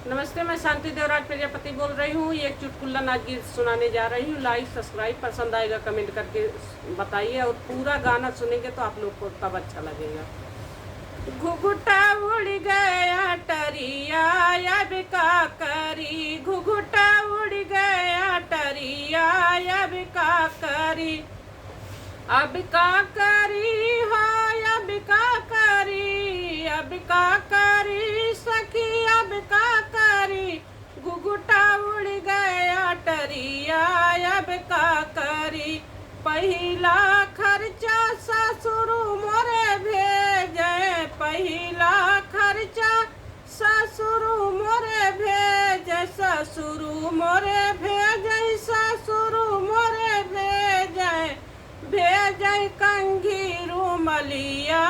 नमस्ते, मैं शांति देवराज प्रजापति बोल रही हूँ। ये एक चुटकुला नाच गीत सुनाने जा रही हूँ। लाइक सब्सक्राइब पसंद आएगा कमेंट करके बताइए, और पूरा गाना सुनेंगे तो आप लोग को तब अच्छा लगेगा। घुघुटा उड़ गया टरिया अब का करी, घुघुटा उड़ गया टरिया अब का करी, अब का करी हो अब का करी, अब का करी सखी अब का करी, घुघुटा उड़ गया टरिया अब का करी। पहिला खर्चा ससुर मोरे भेजे, पहिला खर्चा ससुर मोरे भेजे, ससुर मोरे भेजे, ससुर मोरे भेजे, भेजे कंघीरू मलिया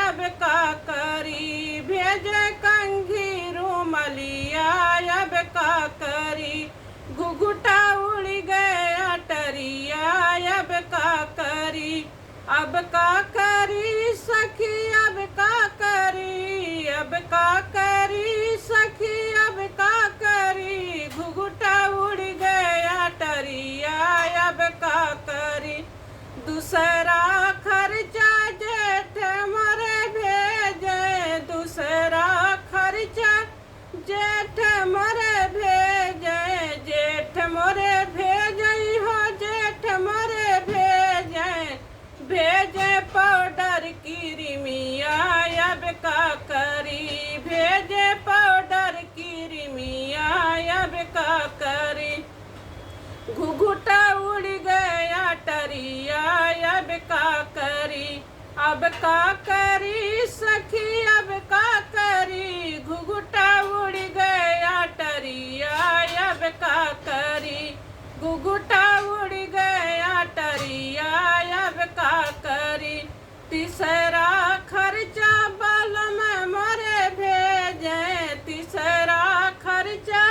अब का करी, भेजे कंघीरू मलिया अब का करी। घुघुटा उड़ गया टरिया अब का करी, अब का करी सखी अब का करी, अब का करी सखी अब का करी, घुघुटा उड़ गया टरिया अब का करी। दूसरा खर्चा जेठ मोरे भेजे, दूसरा खर्चा जेठ मोरे भेजे, जेठ मोरे भेजे हो जेठ मोरे भेजे, भेजे पाउडर की रिमिया अब का करी, भेजे पाउडर की रिमिया अब का करी। घुघुटा उड़ गया टरिया अब का करी, अब का करी सखी अब का करी, घुघुटा उड़ गया टरिया अब का करी, घुघुटा उड़ गया टरिया अब का करी। तीसरा खर्चा बलम मोरे भेजे, तीसरा खर्चा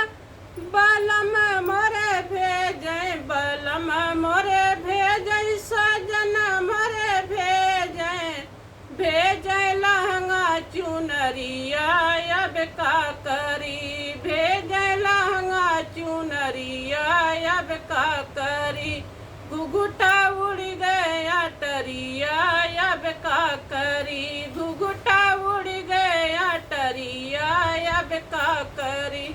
बलम मोरे भेजे, बलम मोरे भेजे, सजन मोरे भेजे, भेजे लहंगा चुनरिया अब का करी, भेजे लहंगा चुनरिया अब का करी। घुघुटा उड़ गया टरिया अब का करी, घुघुटा उड़ गया टरिया अब का करी।